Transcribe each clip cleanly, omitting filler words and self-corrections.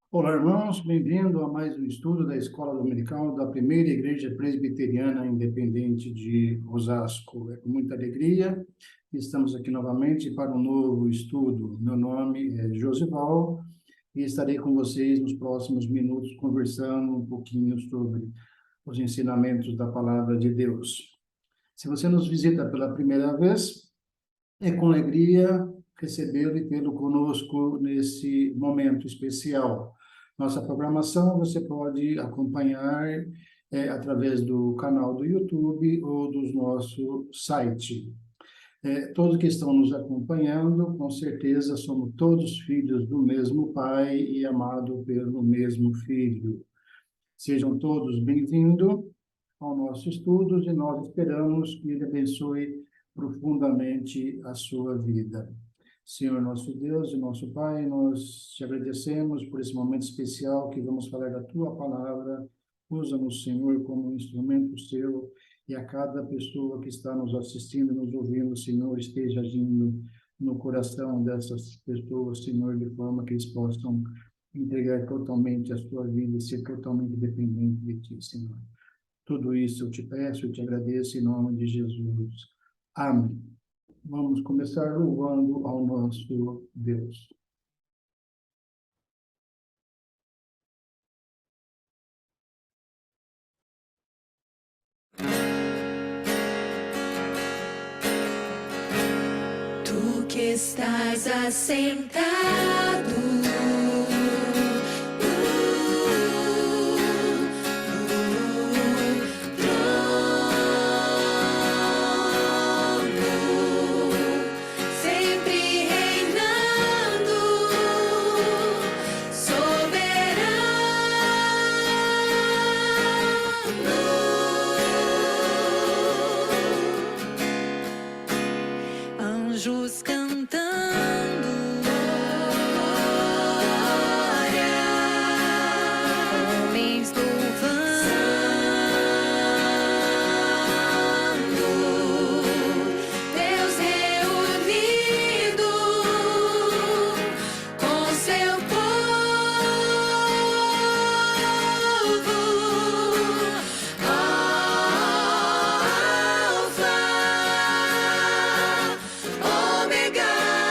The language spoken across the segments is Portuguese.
Olá, irmãos, bem-vindo a mais um estudo da Escola Dominical da Primeira Igreja Presbiteriana Independente de Osasco. É com muita alegria que estamos aqui novamente para um novo estudo. Meu nome é Josival e estarei com vocês nos próximos minutos conversando um pouquinho sobre os ensinamentos da Palavra de Deus. Se você nos visita pela primeira vez, é com alegria recebê-lo e tê-lo conosco nesse momento especial. Nossa programação você pode acompanhar através do canal do YouTube ou do nosso site. Todos que estão nos acompanhando, com certeza somos todos filhos do mesmo Pai e amados pelo mesmo Filho. Sejam todos bem-vindos ao nosso estudo e nós esperamos que Ele abençoe profundamente a sua vida. Senhor nosso Deus e nosso Pai, nós te agradecemos por esse momento especial que vamos falar da Tua Palavra. Usa-nos, Senhor, como um instrumento Seu e a cada pessoa que está nos assistindo, nos ouvindo, Senhor, esteja agindo no coração dessas pessoas, Senhor, de forma que eles possam entregar totalmente a sua vida e ser totalmente dependente de Ti, Senhor. Tudo isso eu te peço e te agradeço em nome de Jesus. Amém. Vamos começar louvando ao nosso Deus. Tu que estás assentado anjos cantando glória, homens louvando, Deus reunido com seu povo, Alfa, Ômega.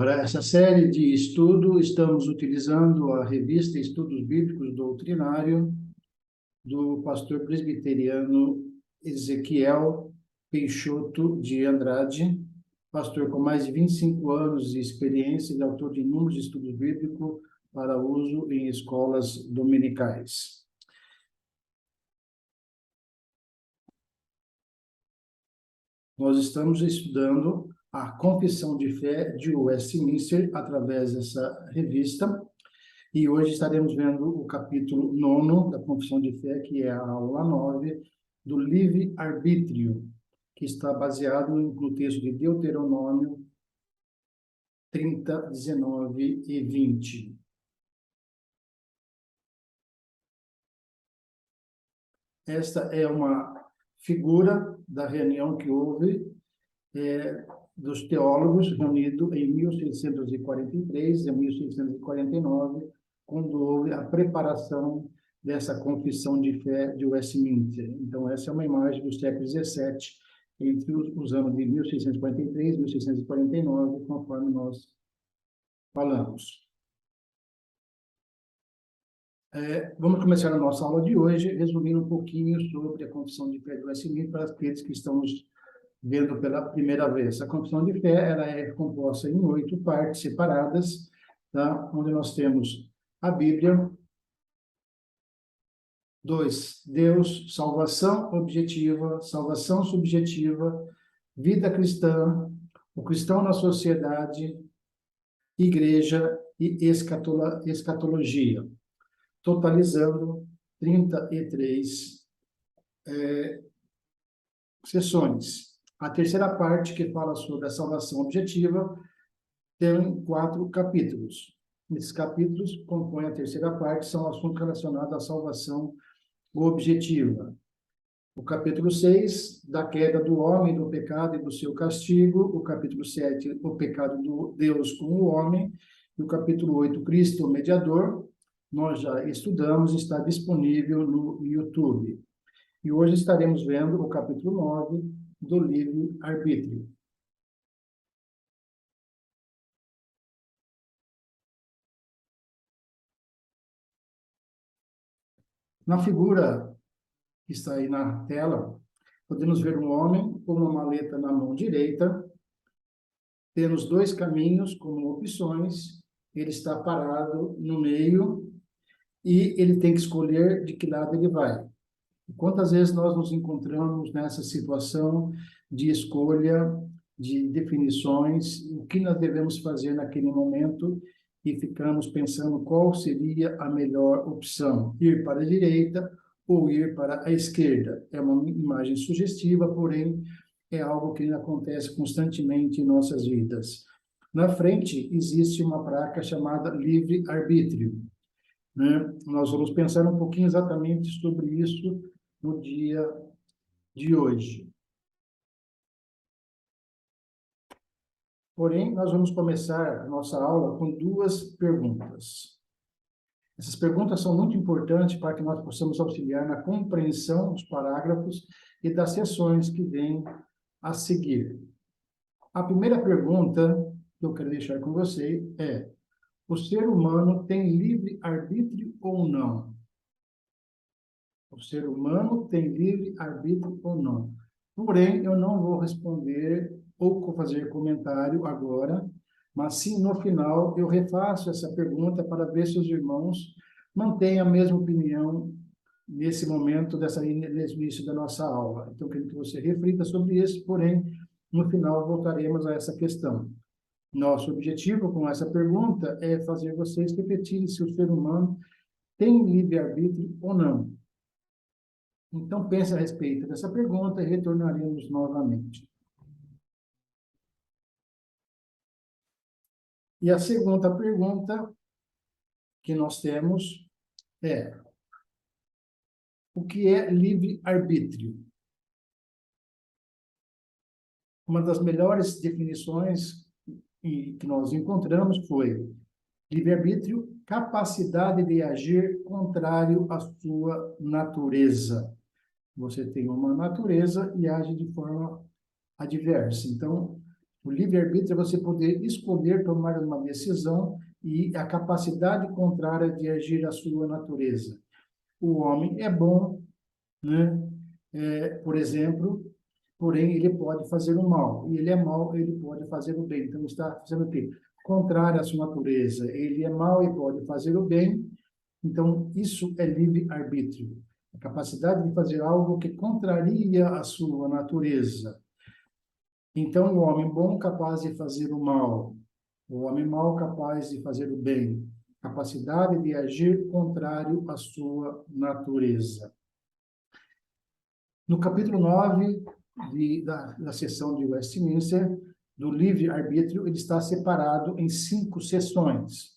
Para essa série de estudo, estamos utilizando a revista Estudos Bíblicos Doutrinário do pastor presbiteriano Ezequiel Peixoto de Andrade, pastor com mais de 25 anos de experiência e autor de inúmeros estudos bíblicos para uso em escolas dominicais. Nós estamos estudando a Confissão de Fé de Westminster através dessa revista, e hoje estaremos vendo o capítulo 9 da Confissão de Fé, que é a aula 9 do livre-arbítrio, que está baseado no texto de Deuteronômio 30, 19 e 20. Esta é uma figura da reunião que houve dos teólogos reunidos em 1643 e 1649, quando houve a preparação dessa confissão de fé de Westminster. Então, essa é uma imagem do século XVII, entre os anos de 1643 e 1649, conforme nós falamos. Vamos começar a nossa aula de hoje, resumindo um pouquinho sobre a confissão de fé de Westminster para aqueles que estão nos vendo pela primeira vez. A confissão de fé ela é composta em 8 partes separadas, tá? Onde nós temos a Bíblia, 2, Deus, salvação objetiva, salvação subjetiva, vida cristã, o cristão na sociedade, igreja e escatologia, totalizando 33 sessões. A terceira parte, que fala sobre a salvação objetiva, tem 4 capítulos. Esses capítulos compõem a terceira parte, são assuntos relacionados à salvação objetiva. O capítulo 6, da queda do homem, do pecado e do seu castigo. O capítulo 7, o pecado do Deus com o homem. E o capítulo 8, Cristo, o mediador. Nós já estudamos, está disponível no YouTube. E hoje estaremos vendo o capítulo 9 do livre-arbítrio. Na figura que está aí na tela, podemos ver um homem com uma maleta na mão direita, temos 2 caminhos como opções, ele está parado no meio e ele tem que escolher de que lado ele vai. Quantas vezes nós nos encontramos nessa situação de escolha, de definições, o que nós devemos fazer naquele momento e ficamos pensando qual seria a melhor opção, ir para a direita ou ir para a esquerda. É uma imagem sugestiva, porém é algo que acontece constantemente em nossas vidas. Na frente existe uma placa chamada livre-arbítrio, né? Nós vamos pensar um pouquinho exatamente sobre isso no dia de hoje. Porém, nós vamos começar a nossa aula com 2 perguntas. Essas perguntas são muito importantes para que nós possamos auxiliar na compreensão dos parágrafos e das seções que vêm a seguir. A primeira pergunta que eu quero deixar com você é: o ser humano tem livre-arbítrio ou não? O ser humano tem livre-arbítrio ou não? Porém, eu não vou responder ou fazer comentário agora, mas sim, no final, eu refaço essa pergunta para ver se os irmãos mantêm a mesma opinião nesse momento, nesse início da nossa aula. Então, quero que você reflita sobre isso, porém, no final, voltaremos a essa questão. Nosso objetivo com essa pergunta é fazer vocês refletirem se o ser humano tem livre-arbítrio ou não. Então, pense a respeito dessa pergunta e retornaremos novamente. E a segunda pergunta que nós temos é: o que é livre-arbítrio? Uma das melhores definições que nós encontramos foi: livre-arbítrio, capacidade de agir contrário à sua natureza. Você tem uma natureza e age de forma adversa. Então, O livre-arbítrio é você poder escolher tomar uma decisão e a capacidade contrária de agir à sua natureza. O homem é bom, né? Por exemplo, porém ele pode fazer o mal. E ele é mau, ele pode fazer o bem. Então está fazendo o quê? Contrário à sua natureza. Ele é mau e pode fazer o bem. Então isso é livre-arbítrio. A capacidade de fazer algo que contraria a sua natureza. Então, o homem bom capaz de fazer o mal, o homem mau capaz de fazer o bem, capacidade de agir contrário à sua natureza. No capítulo 9 da seção de Westminster, do livre-arbítrio, ele está separado em 5 seções.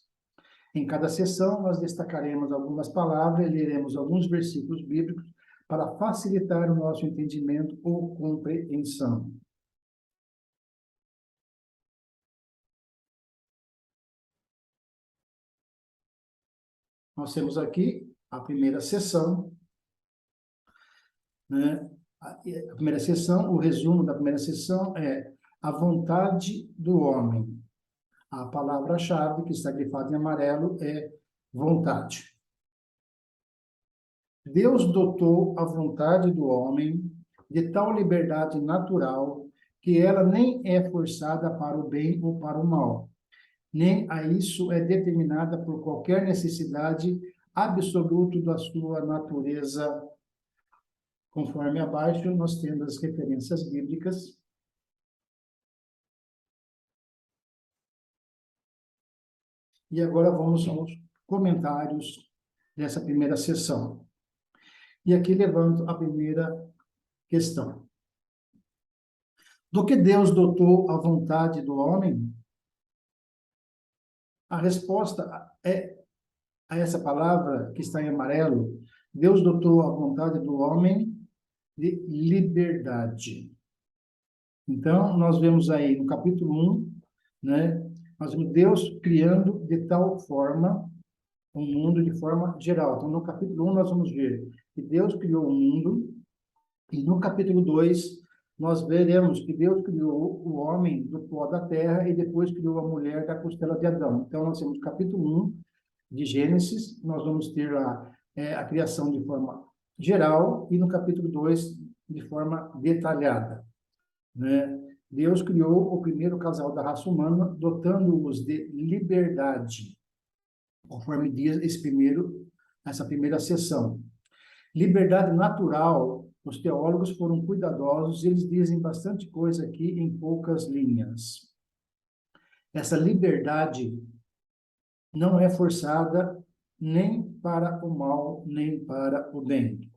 Em cada seção, nós destacaremos algumas palavras e leremos alguns versículos bíblicos para facilitar o nosso entendimento ou compreensão. Nós temos aqui a primeira seção, né? A primeira seção, o resumo da primeira seção é a vontade do homem. A palavra-chave que está grifada em amarelo é vontade. Deus dotou a vontade do homem de tal liberdade natural que ela nem é forçada para o bem ou para o mal, nem a isso é determinada por qualquer necessidade absoluta da sua natureza. Conforme abaixo, nós temos as referências bíblicas. E agora vamos aos comentários dessa primeira sessão. E aqui levanto a primeira questão. Do que Deus dotou a vontade do homem? A resposta é a essa palavra que está em amarelo. Deus dotou a vontade do homem de liberdade. Então, nós vemos aí no capítulo 1, né? Nós vemos Deus criando de tal forma o mundo de forma geral. Então, no capítulo 1, nós vamos ver que Deus criou o mundo, e no capítulo 2, nós veremos que Deus criou o homem do pó da terra e depois criou a mulher da costela de Adão. Então, nós temos capítulo 1 de Gênesis, nós vamos ter a criação de forma geral e no capítulo 2 de forma detalhada, né? Deus criou o primeiro casal da raça humana, dotando-os de liberdade, conforme diz essa primeira seção. Liberdade natural, os teólogos foram cuidadosos, eles dizem bastante coisa aqui em poucas linhas. Essa liberdade não é forçada nem para o mal, nem para o bem.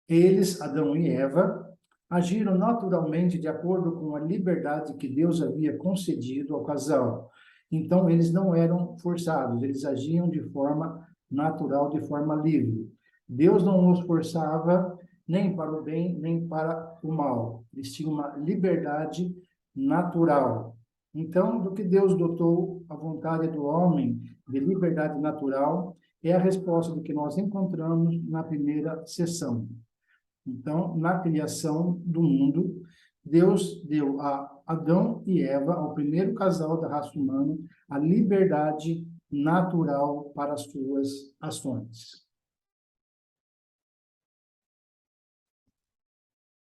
Eles, Adão e Eva, agiram naturalmente de acordo com a liberdade que Deus havia concedido ao casal. Então, eles não eram forçados, eles agiam de forma natural, de forma livre. Deus não os forçava nem para o bem, nem para o mal. Eles tinham uma liberdade natural. Então, do que Deus dotou a vontade do homem de liberdade natural, é a resposta do que nós encontramos na primeira sessão. Então, na criação do mundo, Deus deu a Adão e Eva, ao primeiro casal da raça humana, a liberdade natural para as suas ações.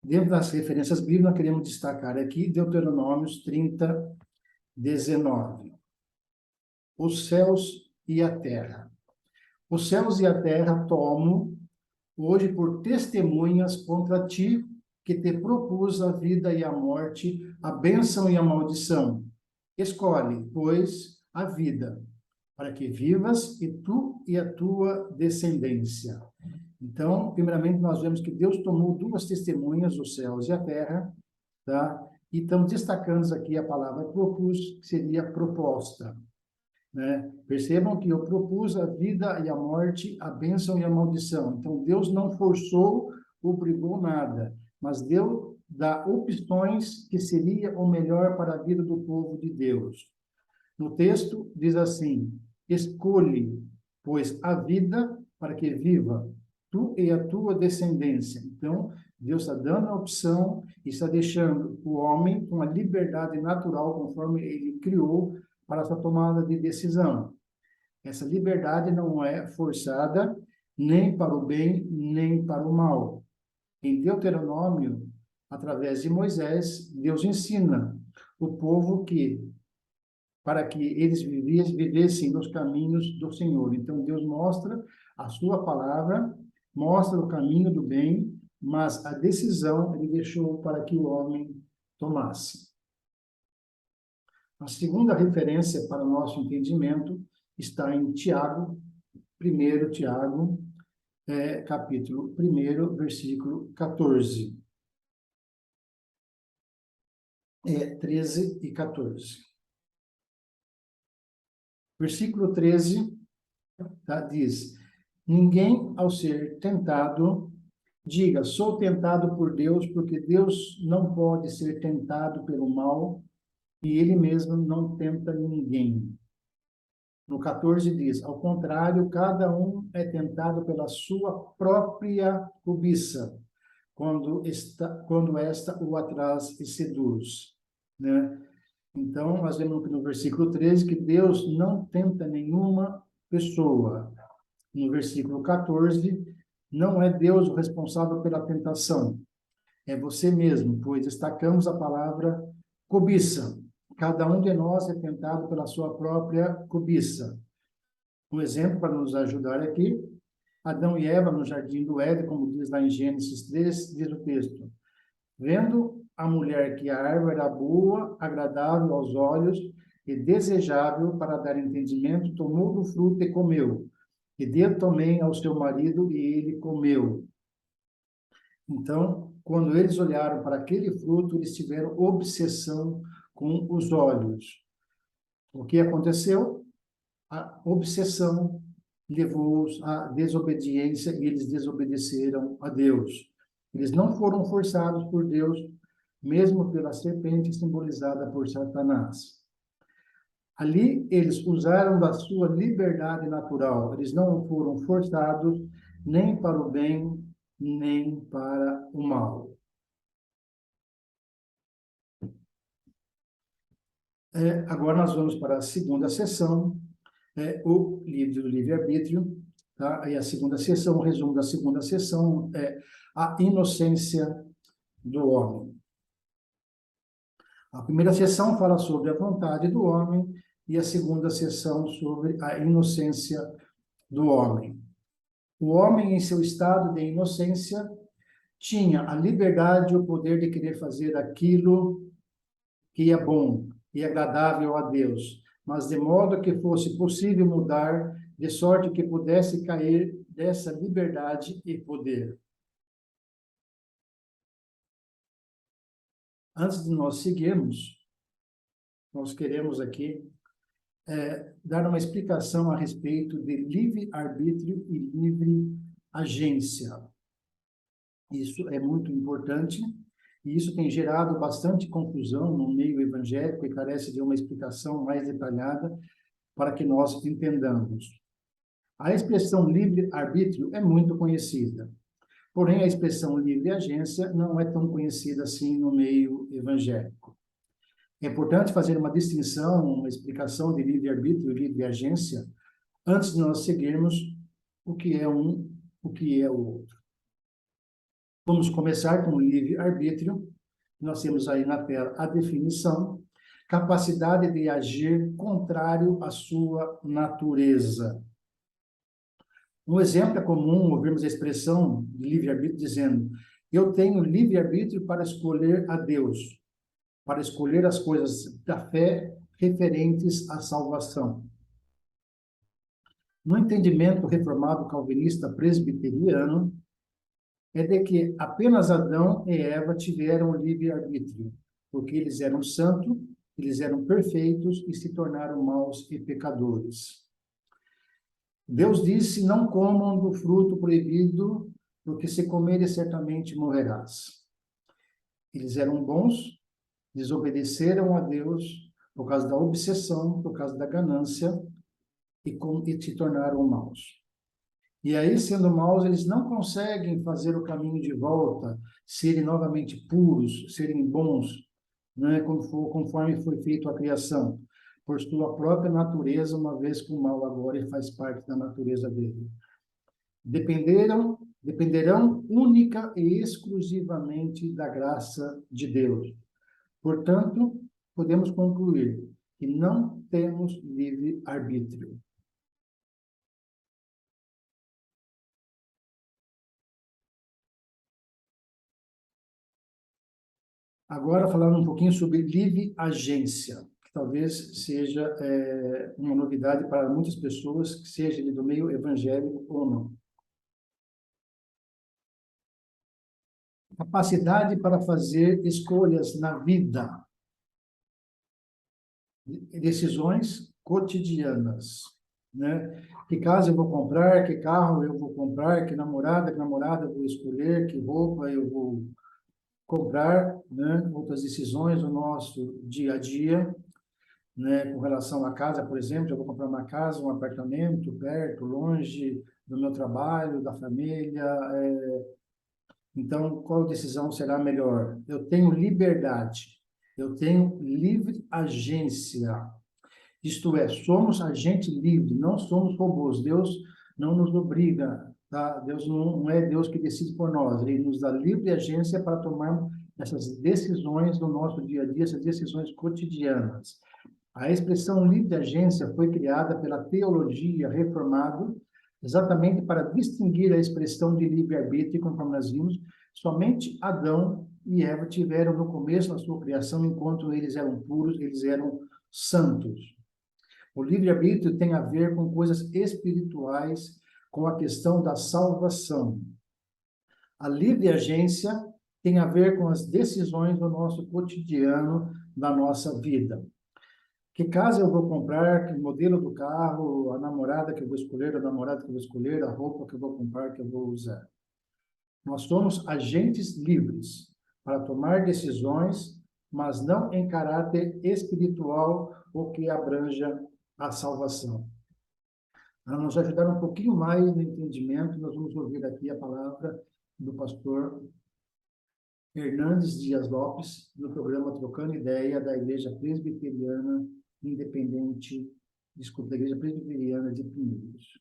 Dentro das referências bíblicas, queremos destacar aqui Deuteronômios 30, 19. Os céus e a terra. Os céus e a terra tomo hoje por testemunhas contra ti, que te propus a vida e a morte, a bênção e a maldição. Escolhe, pois, a vida, para que vivas, e tu e a tua descendência. Então, primeiramente, nós vemos que Deus tomou 2 testemunhas, os céus e a terra, tá? E estamos destacando aqui a palavra propus, que seria proposta, né? Percebam que eu propus a vida e a morte, a bênção e a maldição. Então, Deus não forçou, obrigou nada, mas Deus dá opções que seria o melhor para a vida do povo de Deus. No texto, diz assim, escolhe, pois, a vida para que viva, tu e a tua descendência. Então, Deus está dando a opção e está deixando o homem com a liberdade natural, conforme ele criou, para essa tomada de decisão. Essa liberdade não é forçada nem para o bem, nem para o mal. Em Deuteronômio, através de Moisés, Deus ensina o povo para que eles vivessem nos caminhos do Senhor. Então, Deus mostra a sua palavra, mostra o caminho do bem, mas a decisão ele deixou para que o homem tomasse. A segunda referência para o nosso entendimento está em Tiago, 1 Tiago, capítulo 1, versículo 14. 13 e 14. Versículo 13, tá, diz: ninguém, ao ser tentado, diga, sou tentado por Deus, porque Deus não pode ser tentado pelo mal, e ele mesmo não tenta ninguém. No 14 diz, ao contrário, cada um é tentado pela sua própria cobiça, quando esta o atraz e seduz, né? Então, nós vemos no versículo 13 que Deus não tenta nenhuma pessoa. No versículo 14, não é Deus o responsável pela tentação, é você mesmo, pois destacamos a palavra cobiça. Cada um de nós é tentado pela sua própria cobiça. Um exemplo para nos ajudar aqui, Adão e Eva no jardim do Éden, como diz lá em Gênesis 3, diz o texto: vendo a mulher que a árvore era boa, agradável aos olhos e desejável para dar entendimento, tomou do fruto e comeu. E deu também ao seu marido e ele comeu. Então, quando eles olharam para aquele fruto, eles tiveram obsessão com os olhos. O que aconteceu? A obsessão levou-os à desobediência e eles desobedeceram a Deus. Eles não foram forçados por Deus, mesmo pela serpente simbolizada por Satanás. Ali, eles usaram da sua liberdade natural. Eles não foram forçados nem para o bem, nem para o mal. Agora nós vamos para a segunda sessão, o livro do livre-arbítrio, tá? E a segunda sessão, o resumo da segunda sessão é a inocência do homem. A primeira sessão fala sobre a vontade do homem e a segunda sessão sobre a inocência do homem. O homem, em seu estado de inocência, tinha a liberdade e o poder de querer fazer aquilo que é bom e agradável a Deus, mas de modo que fosse possível mudar, de sorte que pudesse cair dessa liberdade e poder. Antes de nós seguirmos, nós queremos aqui dar uma explicação a respeito de livre-arbítrio e livre-agência. Isso é muito importante, e isso tem gerado bastante confusão no meio evangélico e carece de uma explicação mais detalhada para que nós entendamos. A expressão livre-arbítrio é muito conhecida, porém a expressão livre-agência não é tão conhecida assim no meio evangélico. É importante fazer uma distinção, uma explicação de livre-arbítrio e livre-agência, antes de nós seguirmos o que é um, o que é o outro. Vamos começar com o livre-arbítrio. Nós temos aí na tela a definição: capacidade de agir contrário à sua natureza. Um exemplo é comum ouvirmos a expressão de livre-arbítrio dizendo: eu tenho livre-arbítrio para escolher a Deus, para escolher as coisas da fé referentes à salvação. No entendimento reformado calvinista presbiteriano, é de que apenas Adão e Eva tiveram livre-arbítrio, porque eles eram santos, eles eram perfeitos e se tornaram maus e pecadores. Deus disse, não comam do fruto proibido, porque se comeres certamente morrerás. Eles eram bons, desobedeceram a Deus por causa da obsessão, por causa da ganância, e se tornaram maus. E aí, sendo maus, eles não conseguem fazer o caminho de volta, serem novamente puros, serem bons, né, conforme foi feito a criação, por sua própria natureza, uma vez que o mal agora faz parte da natureza dele. Dependerão única e exclusivamente da graça de Deus. Portanto, podemos concluir que não temos livre-arbítrio. Agora, falando um pouquinho sobre livre agência, que talvez seja uma novidade para muitas pessoas, que seja do meio evangélico ou não. Capacidade para fazer escolhas na vida, decisões cotidianas, né? Que casa eu vou comprar, que carro eu vou comprar, que namorada eu vou escolher, que roupa eu vou comprar, né? Outras decisões do nosso dia a dia, né? Com relação à casa, por exemplo, eu vou comprar uma casa, um apartamento, perto, longe do meu trabalho, da família. Então, qual decisão será melhor? Eu tenho liberdade, eu tenho livre agência. Isto é, somos agente livre, não somos robôs. Deus não nos obriga, tá? Deus não é Deus que decide por nós. Ele nos dá livre agência para tomar essas decisões do nosso dia a dia, essas decisões cotidianas. A expressão livre agência foi criada pela teologia reformada exatamente para distinguir a expressão de livre-arbítrio, conforme nós vimos. Somente Adão e Eva tiveram no começo da sua criação, enquanto eles eram puros, eles eram santos. O livre-arbítrio tem a ver com coisas espirituais, com a questão da salvação. A livre agência tem a ver com as decisões do nosso cotidiano, da nossa vida. Que casa eu vou comprar, que modelo do carro, a namorada que eu vou escolher, a namorada que eu vou escolher, a roupa que eu vou comprar, que eu vou usar. Nós somos agentes livres para tomar decisões, mas não em caráter espiritual ou que abranja a salvação. Para nos ajudar um pouquinho mais no entendimento, nós vamos ouvir aqui a palavra do pastor Hernandes Dias Lopes, no programa Trocando Ideia da Igreja Presbiteriana Independente, da Igreja Presbiteriana de Pinheiros.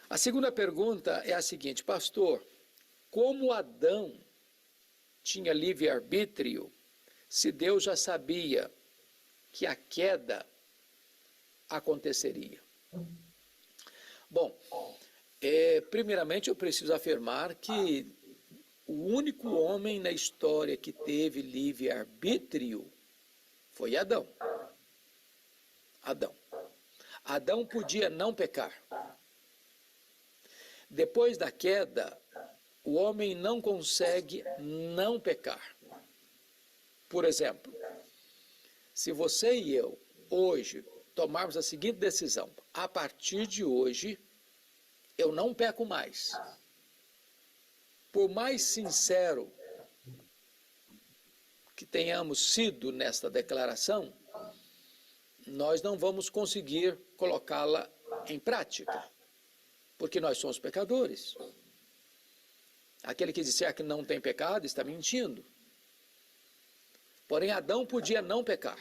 A segunda pergunta é a seguinte, pastor, como Adão tinha livre-arbítrio se Deus já sabia que a queda aconteceria? Bom, primeiramente eu preciso afirmar que o único homem na história que teve livre-arbítrio foi Adão. Adão podia não pecar. Depois da queda, o homem não consegue não pecar. Por exemplo, se você e eu, hoje, tomarmos a seguinte decisão, a partir de hoje, eu não peco mais. Por mais sincero que tenhamos sido nesta declaração, nós não vamos conseguir colocá-la em prática, porque nós somos pecadores. Aquele que disser que não tem pecado está mentindo. Porém, Adão podia não pecar.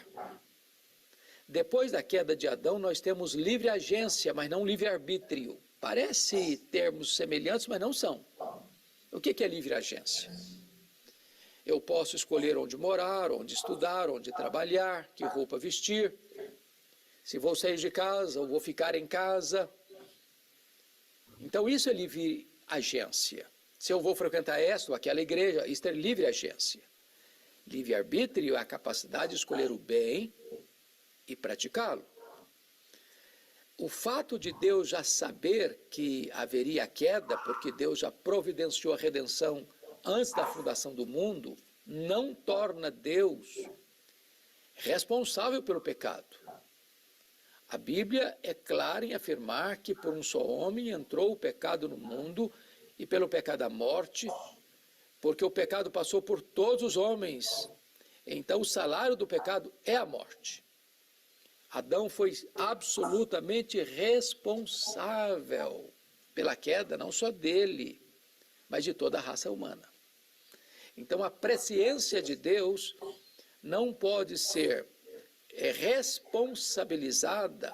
Depois da queda de Adão, nós temos livre agência, mas não livre arbítrio. Parece termos semelhantes, mas não são. O que é livre agência? Eu posso escolher onde morar, onde estudar, onde trabalhar, que roupa vestir. Se vou sair de casa ou vou ficar em casa. Então, isso é livre agência. Se eu vou frequentar esta ou aquela igreja, isso é livre agência. Livre-arbítrio é a capacidade de escolher o bem e praticá-lo. O fato de Deus já saber que haveria a queda, porque Deus já providenciou a redenção antes da fundação do mundo, não torna Deus responsável pelo pecado. A Bíblia é clara em afirmar que por um só homem entrou o pecado no mundo e pelo pecado a morte, porque o pecado passou por todos os homens. Então o salário do pecado é a morte. Adão foi absolutamente responsável pela queda, não só dele, mas de toda a raça humana. Então a presciência de Deus não pode ser responsabilizada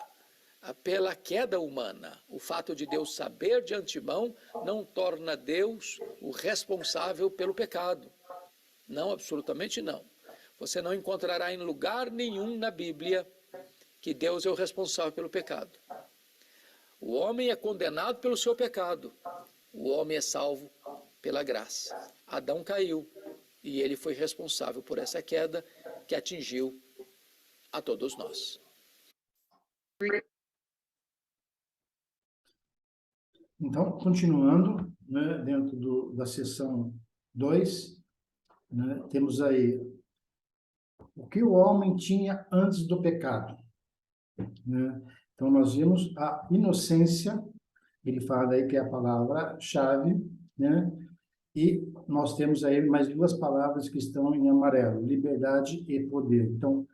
pela queda humana. O fato de Deus saber de antemão não torna Deus o responsável pelo pecado. Não, absolutamente não. Você não encontrará em lugar nenhum na Bíblia que Deus é o responsável pelo pecado. O homem é condenado pelo seu pecado. O homem é salvo pela graça. Adão caiu e ele foi responsável por essa queda que atingiu a todos nós. Então, continuando, né, dentro da seção 2, né, temos aí o que o homem tinha antes do pecado. Né? Então, nós vimos a inocência, ele fala aí que é a palavra-chave, né? E nós temos aí mais duas palavras que estão em amarelo, liberdade e poder. Então,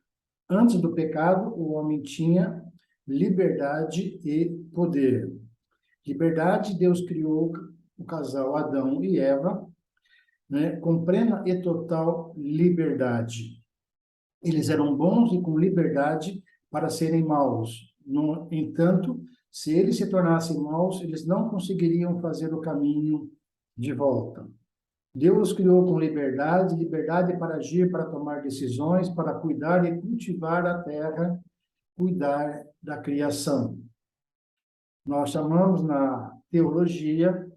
antes do pecado, o homem tinha liberdade e poder. Liberdade, Deus criou o casal Adão e Eva, né, com plena e total liberdade. Eles eram bons e com liberdade para serem maus. No entanto, se eles se tornassem maus, eles não conseguiriam fazer o caminho de volta. Deus criou com liberdade, liberdade para agir, para tomar decisões, para cuidar e cultivar a terra, cuidar da criação. Nós chamamos na teologia,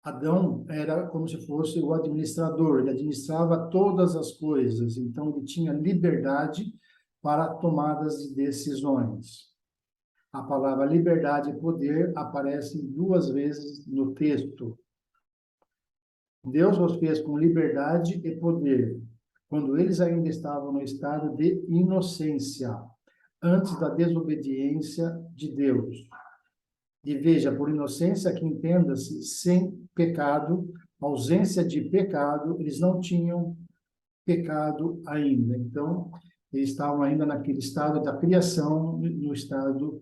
Adão era como se fosse o administrador, ele administrava todas as coisas, então ele tinha liberdade para tomadas de decisões. A palavra liberdade e poder aparece 2 vezes no texto. Deus os fez com liberdade e poder, quando eles ainda estavam no estado de inocência, antes da desobediência de Deus. E veja, por inocência que entenda-se sem pecado, ausência de pecado, eles não tinham pecado ainda. Então, eles estavam ainda naquele estado da criação, no estado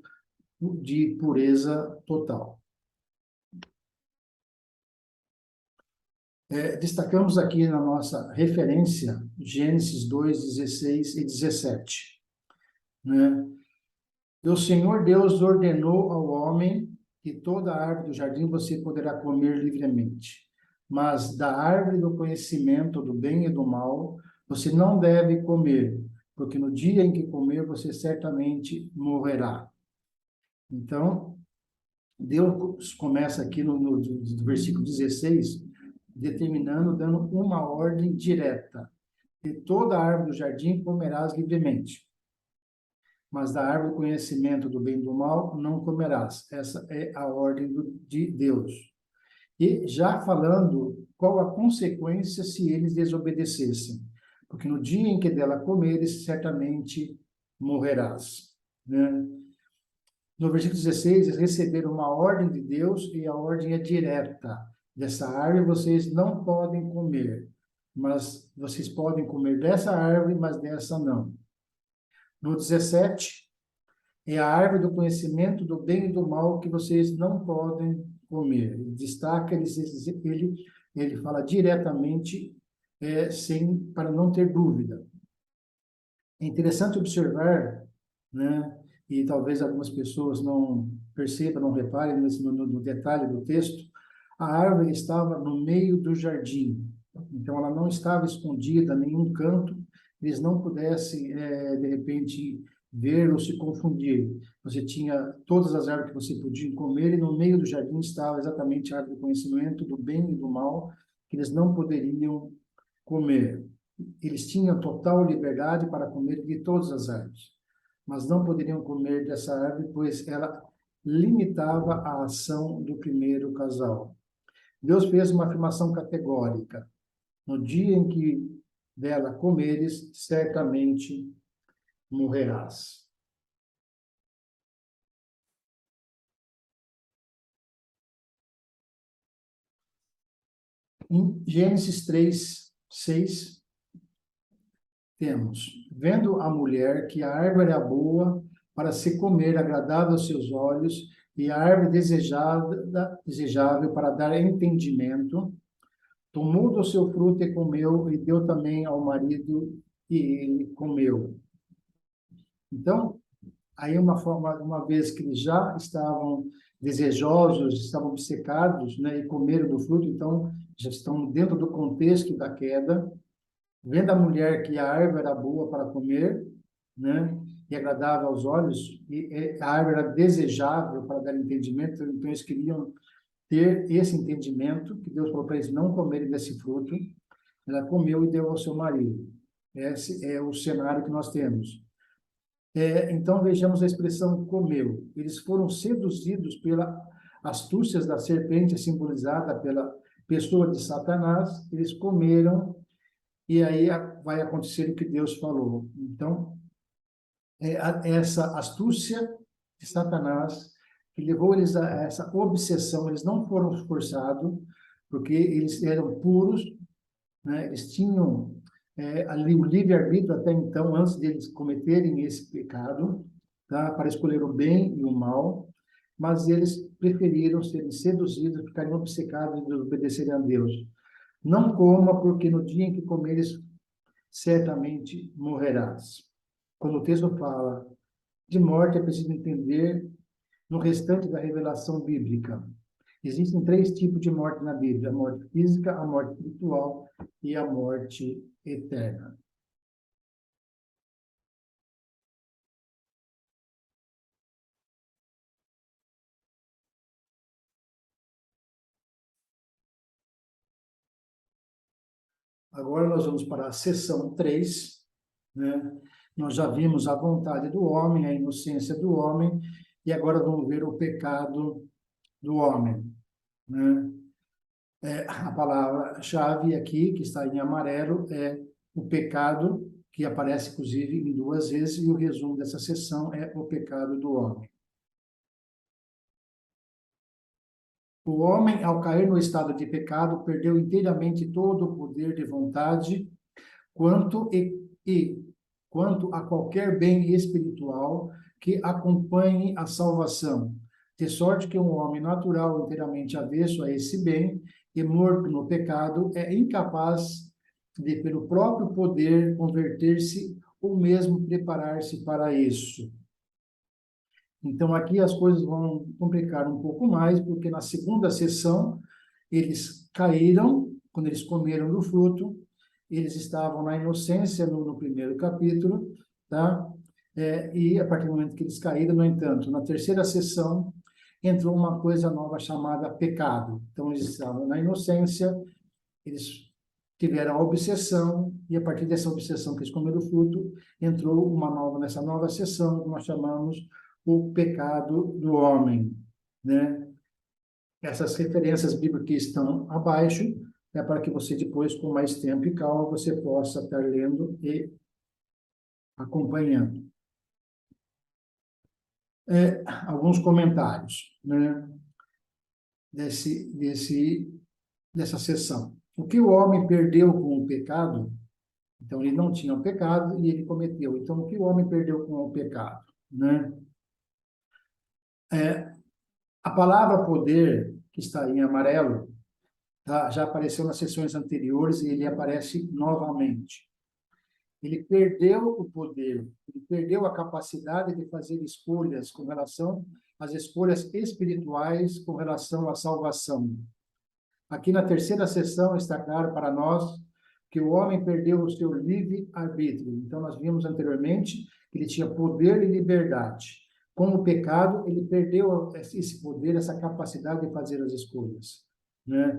de pureza total. Destacamos aqui na nossa referência, Gênesis 2, 16 e 17. Né? O Senhor Deus ordenou ao homem que toda a árvore do jardim você poderá comer livremente, mas da árvore do conhecimento do bem e do mal você não deve comer, porque no dia em que comer você certamente morrerá. Então, Deus começa aqui no versículo 16, determinando, dando uma ordem direta. De toda a árvore do jardim comerás livremente, mas da árvore do conhecimento do bem e do mal não comerás. Essa é a ordem de Deus. E já falando qual a consequência se eles desobedecessem. Porque no dia em que dela comeres, certamente morrerás. Né? No versículo 16, eles receberam uma ordem de Deus e a ordem é direta. Dessa árvore vocês não podem comer, mas vocês podem comer dessa árvore, mas dessa não. No 17, é a árvore do conhecimento do bem e do mal que vocês não podem comer. Ele destaca, ele fala diretamente, para não ter dúvida. É interessante observar, né, e talvez algumas pessoas não percebam, não reparem no detalhe do texto, a árvore estava no meio do jardim, então ela não estava escondida em nenhum canto, eles não pudessem, de repente, ver ou se confundir. Você tinha todas as árvores que você podia comer e no meio do jardim estava exatamente a árvore do conhecimento do bem e do mal, que eles não poderiam comer. Eles tinham total liberdade para comer de todas as árvores, mas não poderiam comer dessa árvore, pois ela limitava a ação do primeiro casal. Deus fez uma afirmação categórica. No dia em que dela comeres, certamente morrerás. Em Gênesis 3:6, temos: vendo a mulher que a árvore era boa para se comer, agradável aos seus olhos, e a árvore desejável para dar entendimento, tomou do seu fruto e comeu, e deu também ao marido, e ele comeu. Então, aí uma vez que eles já estavam desejosos, estavam obcecados, né, e comeram do fruto, então já estão dentro do contexto da queda, vendo a mulher que a árvore era boa para comer, né, e agradável aos olhos, e a árvore era desejável para dar entendimento, então eles queriam ter esse entendimento, que Deus falou para eles não comerem desse fruto. Ela comeu e deu ao seu marido. Esse é o cenário que nós temos. Então, vejamos a expressão comeu. Eles foram seduzidos pela astúcias da serpente, simbolizada pela pessoa de Satanás. Eles comeram, e aí vai acontecer o que Deus falou. Então, essa astúcia de Satanás que levou eles a essa obsessão. Eles não foram forçados, porque eles eram puros, né? Eles tinham ali o livre-arbítrio até então, antes deles cometerem esse pecado, tá? Para escolher o bem e o mal, mas eles preferiram serem seduzidos, ficarem obcecados e obedecerem a Deus. Não coma, porque no dia em que comeres, certamente morrerás. Quando o texto fala de morte, é preciso entender no restante da revelação bíblica. Existem 3 tipos de morte na Bíblia: a morte física, a morte espiritual e a morte eterna. Agora nós vamos para a seção 3, né? Nós já vimos a vontade do homem, a inocência do homem, e agora vamos ver o pecado do homem, né? A palavra-chave aqui, que está em amarelo, é o pecado, que aparece, inclusive, em 2 vezes, e o resumo dessa sessão é o pecado do homem. O homem, ao cair no estado de pecado, perdeu inteiramente todo o poder de vontade quanto a qualquer bem espiritual que acompanhe a salvação, de sorte que um homem natural, inteiramente avesso a esse bem e morto no pecado, é incapaz de, pelo próprio poder, converter-se ou mesmo preparar-se para isso. Então, aqui as coisas vão complicar um pouco mais, porque na segunda sessão, eles caíram, quando eles comeram do fruto, eles estavam na inocência no primeiro capítulo, tá? E a partir do momento que eles caíram, no entanto, na terceira sessão, entrou uma coisa nova chamada pecado. Então, eles estavam na inocência, eles tiveram a obsessão, e a partir dessa obsessão que eles comeram do fruto, entrou nessa nova sessão, que nós chamamos o pecado do homem, né? Essas referências bíblicas que estão abaixo, é para que você depois, com mais tempo e calma, você possa estar lendo e acompanhando. Alguns comentários, né, dessa sessão. O que o homem perdeu com o pecado? Então, ele não tinha o pecado e ele cometeu. Então, o que o homem perdeu com o pecado, né? A palavra poder, que está em amarelo, tá? Já apareceu nas sessões anteriores e ele aparece novamente. Ele perdeu o poder, ele perdeu a capacidade de fazer escolhas com relação às escolhas espirituais com relação à salvação. Aqui na terceira sessão está claro para nós que o homem perdeu o seu livre-arbítrio. Então, nós vimos anteriormente que ele tinha poder e liberdade. Com o pecado, ele perdeu esse poder, essa capacidade de fazer as escolhas, né?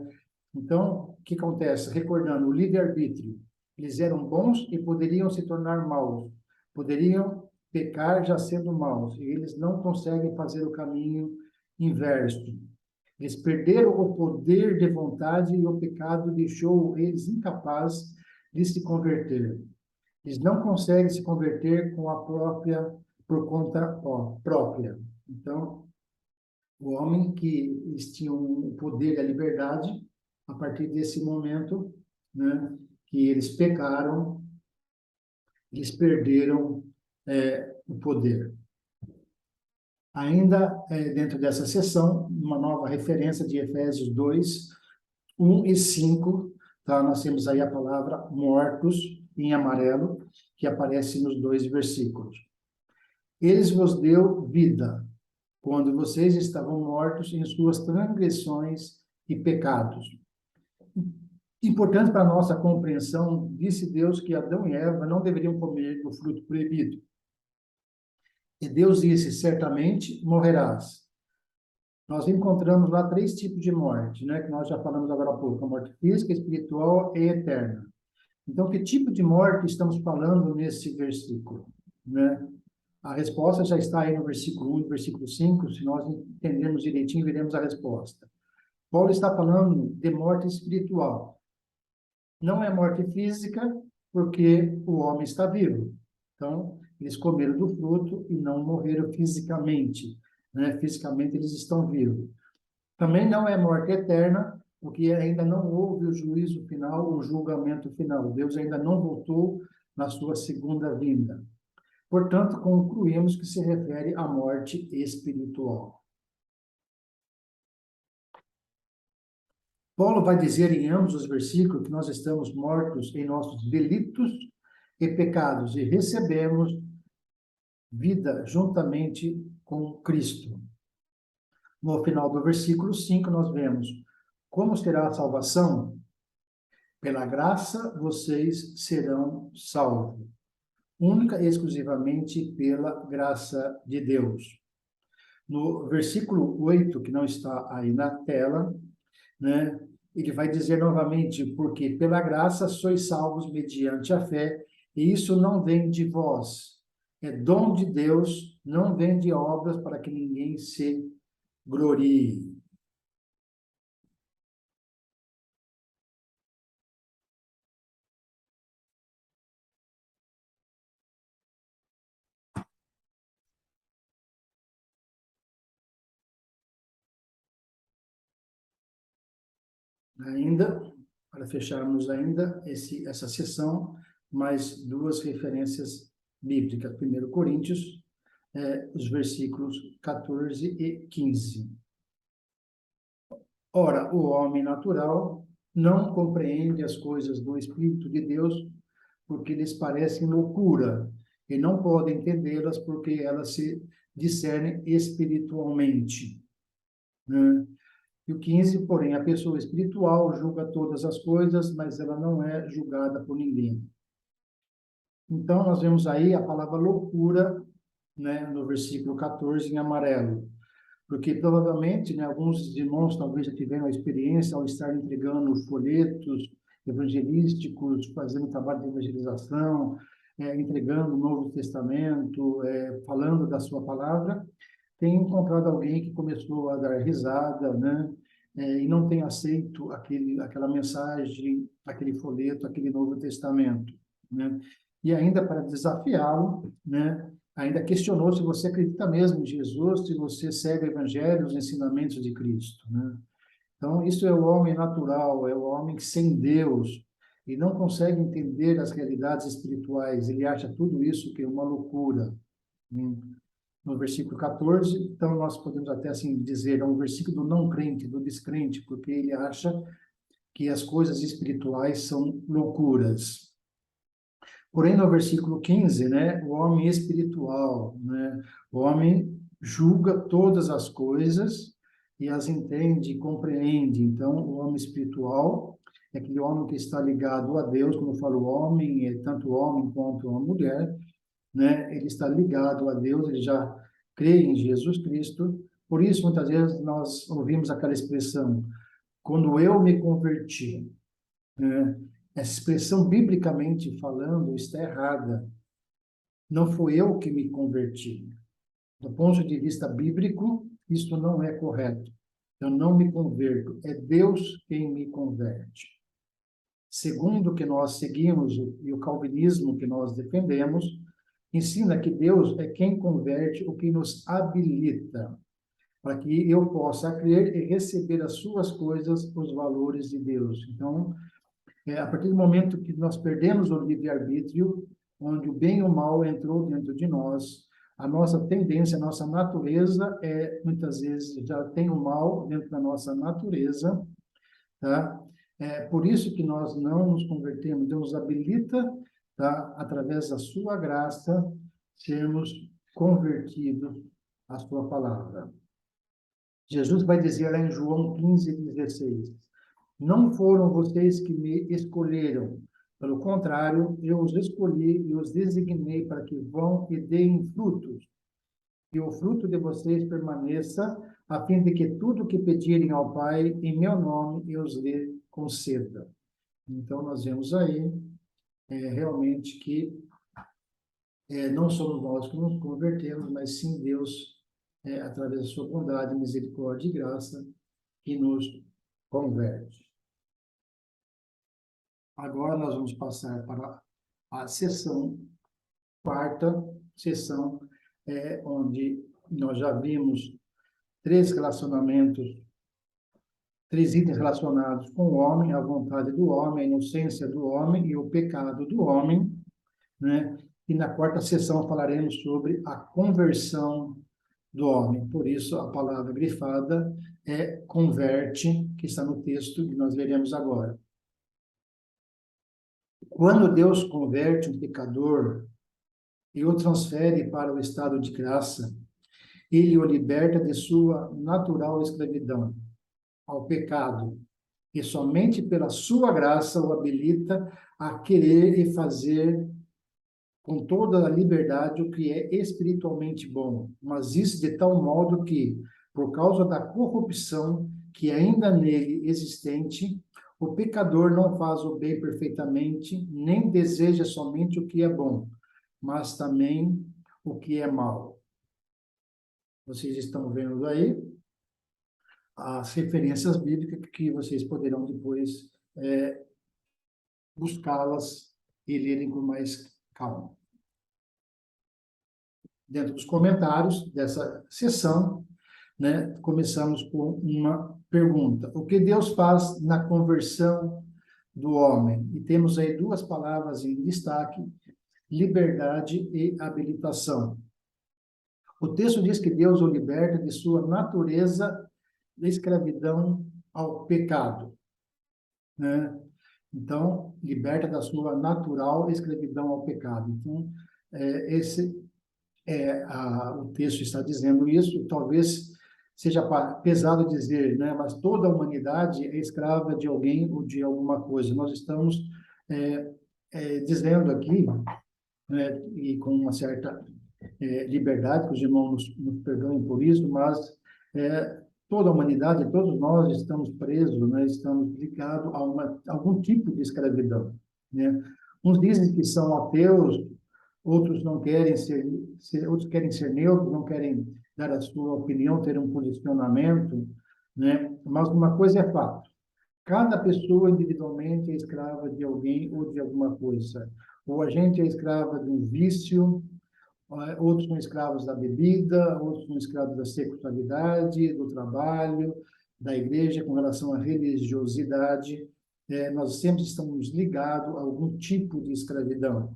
Então, o que acontece? Recordando, o livre-arbítrio. Eles eram bons e poderiam se tornar maus. Poderiam pecar já sendo maus. E eles não conseguem fazer o caminho inverso. Eles perderam o poder de vontade e o pecado deixou eles incapazes de se converter. Eles não conseguem se converter por conta própria. Então, o homem que eles tinham o poder e a liberdade, a partir desse momento, né, que eles pecaram, eles perderam o poder. Ainda dentro dessa sessão, uma nova referência de Efésios 2, 1 e 5, tá? Nós temos aí a palavra mortos, em amarelo, que aparece nos 2 versículos. Eles vos deu vida, quando vocês estavam mortos em suas transgressões e pecados. Importante para a nossa compreensão, disse Deus que Adão e Eva não deveriam comer do fruto proibido. E Deus disse, certamente morrerás. Nós encontramos lá 3 tipos de morte, né, que nós já falamos agora há pouco, a morte física, espiritual e eterna. Então, que tipo de morte estamos falando nesse versículo, né? A resposta já está aí no versículo 1 e versículo 5, se nós entendermos direitinho, veremos a resposta. Paulo está falando de morte espiritual. Não é morte física, porque o homem está vivo. Então, eles comeram do fruto e não morreram fisicamente, né? Fisicamente eles estão vivos. Também não é morte eterna, porque ainda não houve o juízo final, o julgamento final. Deus ainda não voltou na sua segunda vinda. Portanto, concluímos que se refere à morte espiritual. Paulo vai dizer em ambos os versículos que nós estamos mortos em nossos delitos e pecados e recebemos vida juntamente com Cristo. No final do versículo 5, nós vemos: como será a salvação? Pela graça vocês serão salvos. Única e exclusivamente pela graça de Deus. No versículo 8, que não está aí na tela, né, ele vai dizer novamente, porque pela graça sois salvos mediante a fé, e isso não vem de vós, é dom de Deus, não vem de obras para que ninguém se glorie. Ainda, para fecharmos ainda essa sessão, mais 2 referências bíblicas. 1 Coríntios, os versículos 14 e 15. Ora, o homem natural não compreende as coisas do Espírito de Deus, porque lhes parecem loucura, e não podem entendê-las porque elas se discernem espiritualmente, né? E o 15, porém, a pessoa espiritual julga todas as coisas, mas ela não é julgada por ninguém. Então, nós vemos aí a palavra loucura, né, no versículo 14, em amarelo. Porque, provavelmente, né, alguns irmãos talvez já tiveram a experiência ao estar entregando folhetos evangelísticos, fazendo trabalho de evangelização, entregando o Novo Testamento, falando da sua palavra, tem encontrado alguém que começou a dar risada, né? E não tem aceito aquela mensagem, aquele folheto, aquele Novo Testamento, né? E ainda para desafiá-lo, né? Ainda questionou se você acredita mesmo em Jesus, se você segue o Evangelho, os ensinamentos de Cristo, né? Então, isso é o homem natural, é o homem sem Deus, e não consegue entender as realidades espirituais, ele acha tudo isso que é uma loucura, né? No versículo 14, então nós podemos até assim dizer, é um versículo do não crente, do descrente, porque ele acha que as coisas espirituais são loucuras. Porém, no versículo 15, né, o homem espiritual, né, o homem julga todas as coisas e as entende e compreende. Então, o homem espiritual é aquele homem que está ligado a Deus, como eu falo, o homem, tanto o homem quanto a mulher, né? Ele está ligado a Deus, ele já crê em Jesus Cristo. Por isso, muitas vezes, nós ouvimos aquela expressão, quando eu me converti, né? Essa expressão, biblicamente falando, está errada. Não fui eu que me converti. Do ponto de vista bíblico, isso não é correto. Eu não me converto, é Deus quem me converte. Segundo o que nós seguimos e o calvinismo que nós defendemos, ensina que Deus é quem converte, o que nos habilita. para que eu possa crer e receber as suas coisas, os valores de Deus. Então, a partir do momento que nós perdemos o livre-arbítrio, onde o bem e o mal entrou dentro de nós, a nossa tendência, a nossa natureza muitas vezes, já tem o mal dentro da nossa natureza, tá? Por isso que nós não nos convertemos, Deus nos habilita, tá? Através da sua graça, sermos convertidos à sua palavra. Jesus vai dizer lá em João 15:16, não foram vocês que me escolheram, pelo contrário, eu os escolhi e os designei para que vão e deem frutos, e o fruto de vocês permaneça, a fim de que tudo que pedirem ao Pai, em meu nome, eu os lhe conceda. Então, nós vemos aí, realmente, que não somos nós que nos convertemos, mas sim Deus, através da sua bondade, misericórdia e graça, que nos converte. Agora nós vamos passar para a quarta sessão, onde nós já vimos 3 itens relacionados com o homem, a vontade do homem, a inocência do homem e o pecado do homem, né? E na quarta sessão falaremos sobre a conversão do homem. Por isso, a palavra grifada é converte, que está no texto que nós veremos agora. Quando Deus converte um pecador e o transfere para o estado de graça, ele o liberta de sua natural escravidão ao pecado, e somente pela sua graça o habilita a querer e fazer com toda a liberdade o que é espiritualmente bom, mas isso de tal modo que, por causa da corrupção que ainda nele existente, o pecador não faz o bem perfeitamente, nem deseja somente o que é bom, mas também o que é mal. Vocês estão vendo aí as referências bíblicas que vocês poderão depois buscá-las e lerem com mais calma. Dentro dos comentários dessa sessão, né, começamos com uma pergunta. O que Deus faz na conversão do homem? E temos aí 2 palavras em destaque, liberdade e habilitação. O texto diz que Deus o liberta de sua natureza de escravidão ao pecado, né? Então, liberta da sua natural escravidão ao pecado. Então, o texto está dizendo isso. Talvez seja pesado dizer, né? Mas toda a humanidade é escrava de alguém ou de alguma coisa. Nós estamos dizendo aqui, né, e com uma certa liberdade, que os irmãos nos perdoem por isso, mas toda a humanidade, todos nós estamos presos, né, estamos ligados a algum tipo de escravidão, né? Uns dizem que são ateus, outros não querem outros querem ser neutros, não querem dar a sua opinião, ter um posicionamento, né? Mas uma coisa é fato: cada pessoa individualmente é escrava de alguém ou de alguma coisa. Ou a gente é escrava de um vício, outros são escravos da bebida, outros são escravos da sexualidade, do trabalho, da igreja com relação à religiosidade. Nós sempre estamos ligados a algum tipo de escravidão.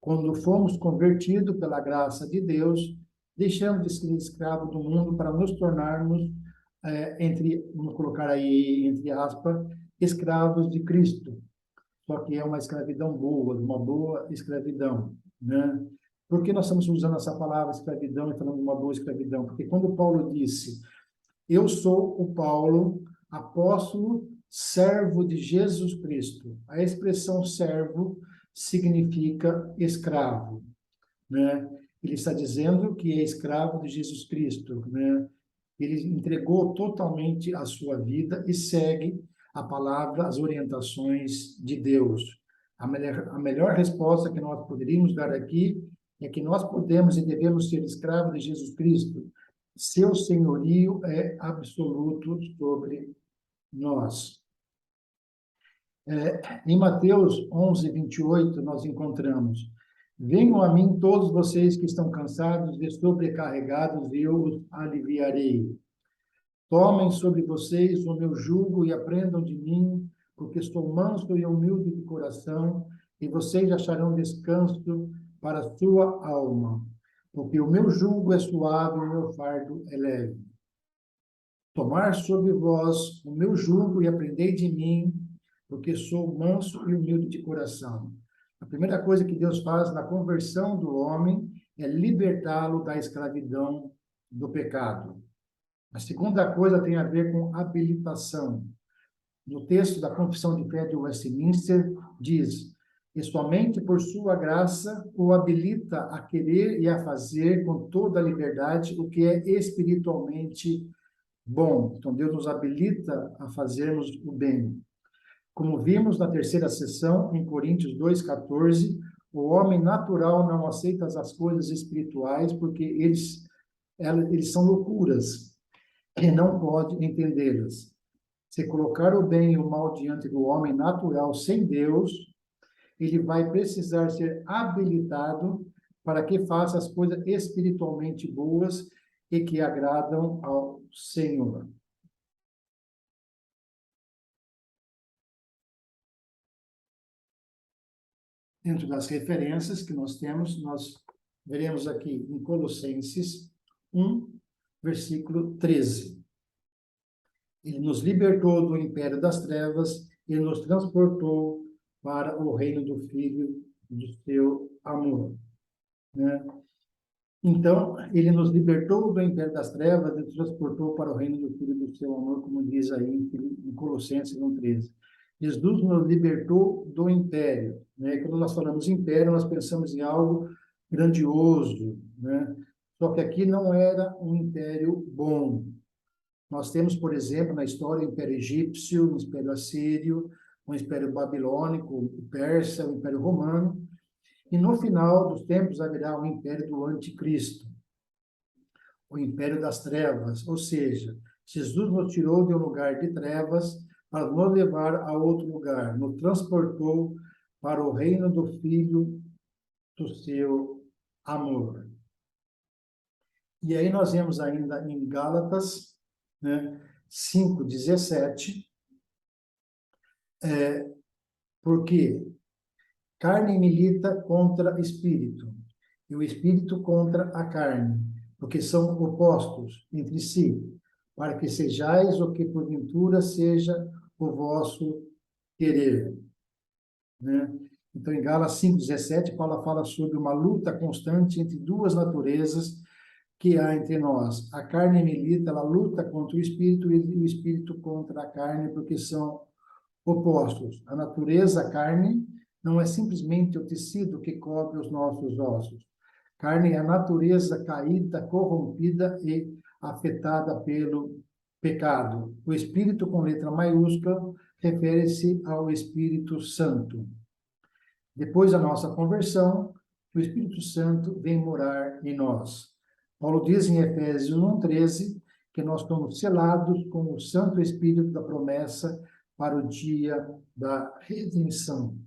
Quando fomos convertidos pela graça de Deus, deixamos de ser escravos do mundo para nos tornarmos, vamos colocar aí entre aspas, escravos de Cristo. Só que é uma escravidão boa, uma boa escravidão, né? Por que nós estamos usando essa palavra escravidão e falando de uma boa escravidão? Porque quando Paulo disse, eu sou o Paulo, apóstolo, servo de Jesus Cristo. A expressão servo significa escravo, né? Ele está dizendo que é escravo de Jesus Cristo, né? Ele entregou totalmente a sua vida e segue a palavra, as orientações de Deus. A melhor resposta que nós poderíamos dar aqui é que nós podemos e devemos ser escravos de Jesus Cristo. Seu senhorio é absoluto sobre nós. Em Mateus 11:28, nós encontramos: venham a mim todos vocês que estão cansados e sobrecarregados, e eu os aliviarei. Tomem sobre vocês o meu jugo e aprendam de mim, porque sou manso e humilde de coração, e vocês acharão descanso para a sua alma, porque o meu jugo é suave e o meu fardo é leve. Tomar sobre vós o meu jugo e aprendei de mim, porque sou manso e humilde de coração. A primeira coisa que Deus faz na conversão do homem é libertá-lo da escravidão do pecado. A segunda coisa tem a ver com habilitação. No texto da Confissão de Fé de Westminster, diz: e somente por sua graça o habilita a querer e a fazer com toda a liberdade o que é espiritualmente bom. Então, Deus nos habilita a fazermos o bem. Como vimos na terceira sessão, em Coríntios 2,14, o homem natural não aceita as coisas espirituais porque eles são loucuras e não pode entendê-las. Se colocar o bem e o mal diante do homem natural sem Deus, ele vai precisar ser habilitado para que faça as coisas espiritualmente boas e que agradam ao Senhor. Dentro das referências que nós temos, nós veremos aqui em Colossenses 1, versículo 13. Ele nos libertou do império das trevas e nos transportou para o reino do Filho do seu amor. Né? Então, ele nos libertou do império das trevas e nos transportou para o reino do Filho do seu amor, como diz aí em Colossenses 1,13. Jesus nos libertou do império. Né? Quando nós falamos império, nós pensamos em algo grandioso. Né? Só que aqui não era um império bom. Nós temos, por exemplo, na história, o Império Egípcio, o Império Assírio, o Império Babilônico, o Persa, o Império Romano, e no final dos tempos haverá o Império do Anticristo, o Império das Trevas, ou seja, Jesus nos tirou de um lugar de trevas para nos levar a outro lugar, nos transportou para o reino do Filho do seu amor. E aí nós vemos ainda em Gálatas, né, 5:17, porque carne milita contra espírito, e o espírito contra a carne, porque são opostos entre si, para que sejais o que porventura seja o vosso querer. Né? Então, em Gálatas 5:17, Paulo fala sobre uma luta constante entre duas naturezas que há entre nós. A carne milita, ela luta contra o espírito e o espírito contra a carne, porque são opostos. A natureza, a carne, não é simplesmente o tecido que cobre os nossos ossos. Carne é a natureza caída, corrompida e afetada pelo pecado. O espírito, com letra maiúscula, refere-se ao Espírito Santo. Depois da nossa conversão, o Espírito Santo vem morar em nós. Paulo diz em Efésios 1:13 que nós estamos selados com o Santo Espírito da promessa para o dia da redenção.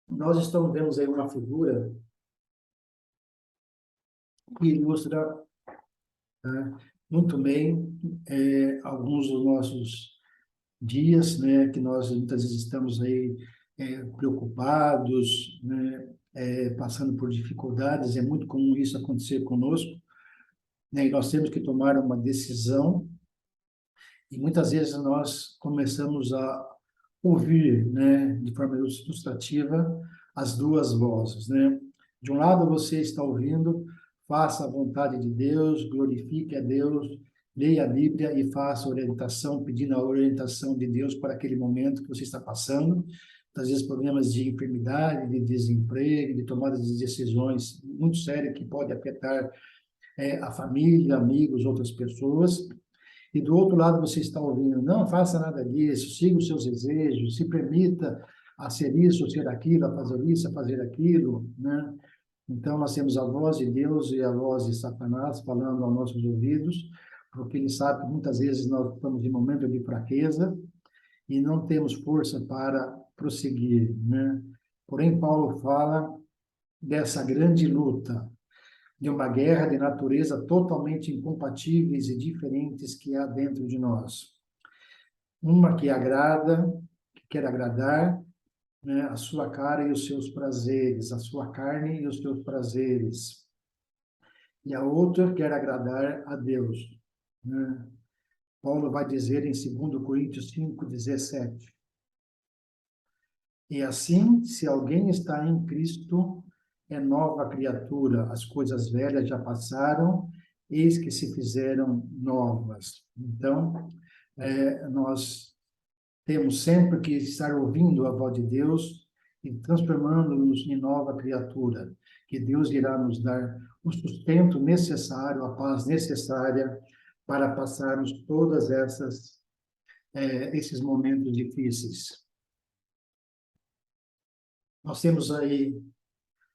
Nós vemos aí uma figura que ilustra muito bem alguns dos nossos dias, né, que nós muitas vezes estamos aí preocupados, né, passando por dificuldades. É muito comum isso acontecer conosco, né, e nós temos que tomar uma decisão, e muitas vezes nós começamos a ouvir, né, de forma ilustrativa, as duas vozes, né? De um lado você está ouvindo: faça a vontade de Deus, glorifique a Deus, leia a Bíblia e faça a orientação, pedindo a orientação de Deus para aquele momento que você está passando. Às vezes problemas de enfermidade, de desemprego, de tomada de decisões muito sérias que pode afetar a família, amigos, outras pessoas. E do outro lado você está ouvindo: não faça nada disso, siga os seus desejos, se permita a ser isso, a ser aquilo, a fazer isso, a fazer aquilo, né? Então, nós temos a voz de Deus e a voz de Satanás falando aos nossos ouvidos, porque ele sabe que muitas vezes nós estamos em momento de fraqueza e não temos força para prosseguir, né? Porém, Paulo fala dessa grande luta, de uma guerra de natureza totalmente incompatíveis e diferentes que há dentro de nós. Uma que agrada, que quer agradar, né, a sua cara e os seus prazeres, a sua carne e os seus prazeres. E a outra quer agradar a Deus, né? Paulo vai dizer em 2 Coríntios 5:17. E assim, se alguém está em Cristo, é nova criatura, as coisas velhas já passaram, eis que se fizeram novas. Então, nós temos sempre que estar ouvindo a voz de Deus e transformando-nos em nova criatura, que Deus irá nos dar o sustento necessário, a paz necessária para passarmos todas esses momentos difíceis. Nós temos aí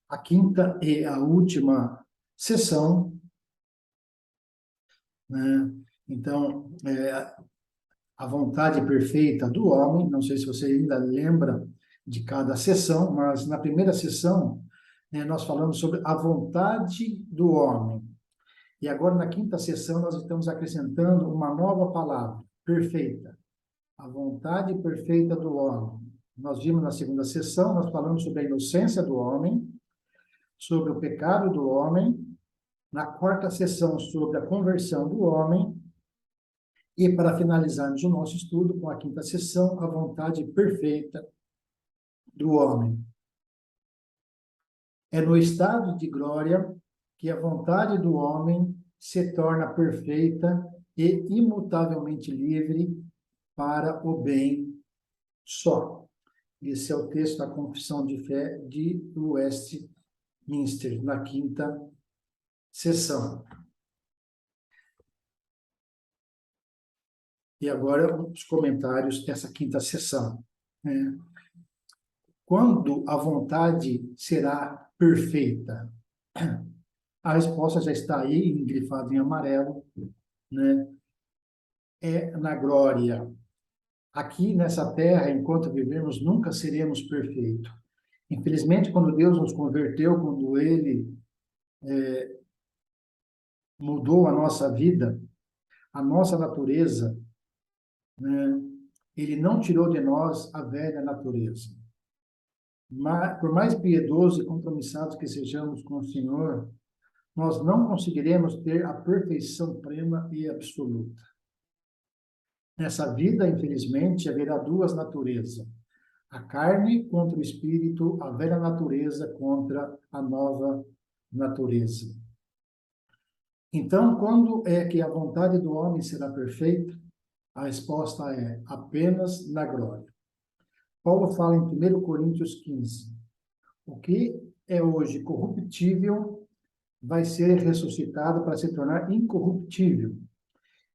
a quinta e a última sessão, né? Então, a vontade perfeita do homem, não sei se você ainda lembra de cada sessão, mas na primeira sessão, né, nós falamos sobre a vontade do homem. E agora, na quinta sessão, nós estamos acrescentando uma nova palavra, perfeita. A vontade perfeita do homem. Nós vimos na segunda sessão, nós falamos sobre a inocência do homem, sobre o pecado do homem. Na quarta sessão, sobre a conversão do homem. E para finalizarmos o nosso estudo com a quinta sessão, a vontade perfeita do homem. É no estado de glória que a vontade do homem se torna perfeita e imutavelmente livre para o bem só. Esse é o texto da Confissão de Fé de Westminster, na quinta sessão. E agora os comentários dessa quinta sessão, né? Quando a vontade será perfeita? A resposta já está aí, grifada em amarelo, né? É na glória. Aqui nessa terra, enquanto vivemos, nunca seremos perfeitos. Infelizmente, quando Deus nos converteu, quando Ele mudou a nossa vida, a nossa natureza, né? Ele não tirou de nós a velha natureza. Mas, por mais piedosos e compromissados que sejamos com o Senhor, nós não conseguiremos ter a perfeição plena e absoluta. Nessa vida, infelizmente, haverá duas naturezas. A carne contra o espírito, a velha natureza contra a nova natureza. Então, quando é que a vontade do homem será perfeita? A resposta é apenas na glória. Paulo fala em 1 Coríntios 15. O que é hoje corruptível vai ser ressuscitado para se tornar incorruptível.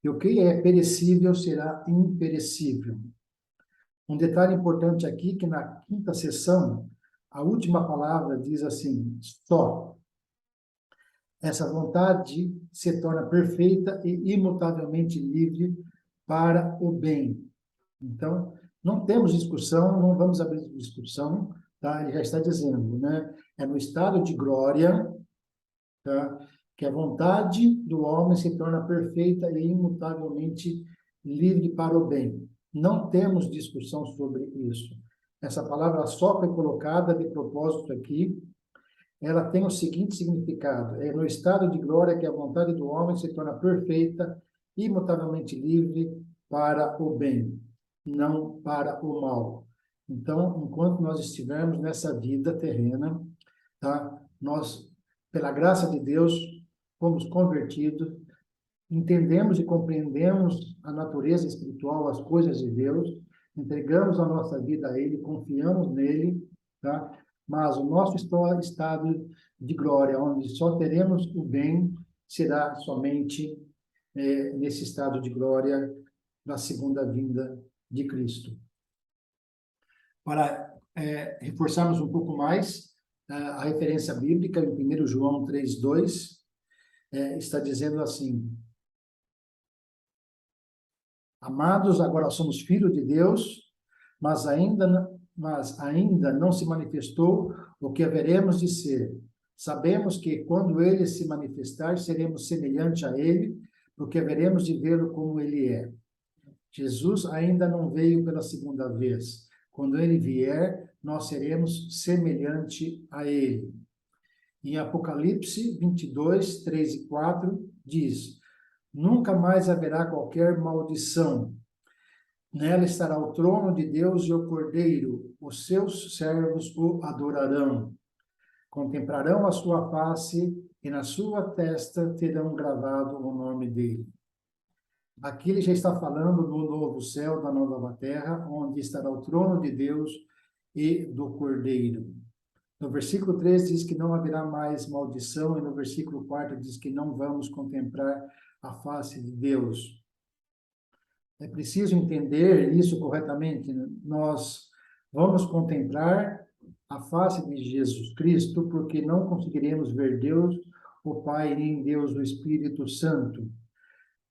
E o que é perecível será imperecível. Um detalhe importante aqui, que na quinta sessão, a última palavra diz assim, só. Essa vontade se torna perfeita e imutavelmente livre para o bem. Então, não temos discussão, não vamos abrir discussão, tá? Ele já está dizendo, né? É no estado de glória, tá? Que a vontade do homem se torna perfeita e imutavelmente livre para o bem. Não temos discussão sobre isso. Essa palavra só foi colocada de propósito aqui. Ela tem o seguinte significado: é no estado de glória que a vontade do homem se torna perfeita, imutavelmente livre para o bem, não para o mal. Então, enquanto nós estivermos nessa vida terrena, tá? Nós, pela graça de Deus, fomos convertidos, entendemos e compreendemos a natureza espiritual, as coisas de Deus, entregamos a nossa vida a Ele, confiamos nele, tá? Mas o nosso estado de glória, onde só teremos o bem, será somente nesse estado de glória na segunda vinda de Cristo. Para reforçarmos um pouco mais a referência bíblica, em 1 João 3:2, está dizendo assim: Amados, agora somos filhos de Deus, mas ainda mas ainda não se manifestou o que haveremos de ser. Sabemos que quando ele se manifestar, seremos semelhante a ele, porque haveremos de vê-lo como ele é. Jesus ainda não veio pela segunda vez. Quando ele vier, nós seremos semelhante a ele. Em Apocalipse 22, 3 e 4, diz: nunca mais haverá qualquer maldição. Nela estará o trono de Deus e o Cordeiro. Os seus servos o adorarão. Contemplarão a sua face e na sua testa terão gravado o nome dele. Aqui ele já está falando do novo céu, da nova terra, onde estará o trono de Deus e do Cordeiro. No versículo 3 diz que não haverá mais maldição, e no versículo 4 diz que não vamos contemplar a face de Deus. É preciso entender isso corretamente. Nós vamos contemplar a face de Jesus Cristo, porque não conseguiremos ver Deus, o Pai, nem Deus, o Espírito Santo.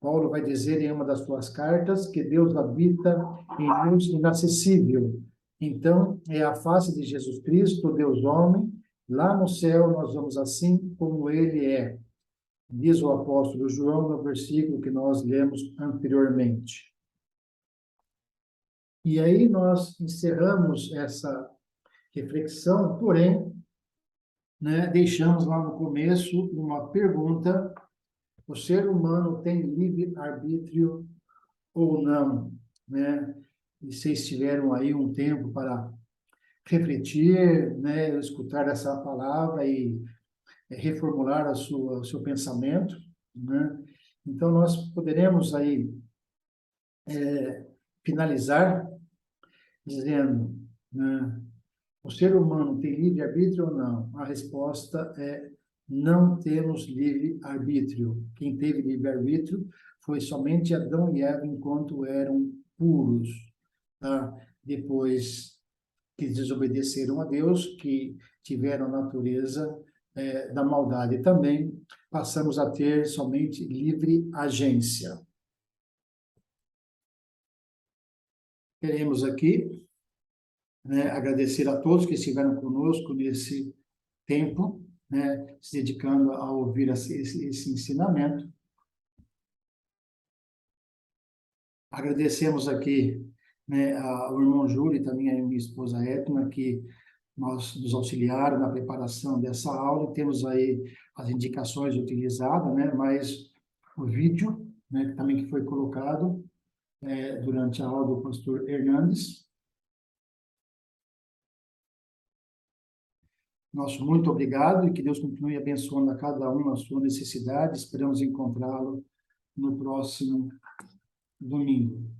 Paulo vai dizer em uma das suas cartas que Deus habita em luz inacessível. Então, é a face de Jesus Cristo, Deus homem. Lá no céu nós vamos assim como ele é, diz o apóstolo João no versículo que nós lemos anteriormente. E aí nós encerramos essa reflexão, porém, deixamos lá no começo uma pergunta: o ser humano tem livre-arbítrio ou não? E vocês tiveram aí um tempo para refletir, escutar essa palavra e reformular o seu pensamento, Então, nós poderemos aí finalizar dizendo, o ser humano tem livre-arbítrio ou não? A resposta é: não temos livre-arbítrio. Quem teve livre-arbítrio foi somente Adão e Eva enquanto eram puros. Tá? Depois que desobedeceram a Deus, que tiveram a natureza da maldade também, passamos a ter somente livre agência. Queremos aqui agradecer a todos que estiveram conosco nesse tempo, se dedicando a ouvir esse ensinamento. Agradecemos aqui ao irmão Júlio e também à minha esposa Etna, que nos auxiliaram na preparação dessa aula. Temos aí as indicações utilizadas, mas o vídeo, também que foi colocado durante a aula do pastor Hernandes. Nosso muito obrigado e que Deus continue abençoando a cada um na sua necessidade. Esperamos encontrá-lo no próximo domingo.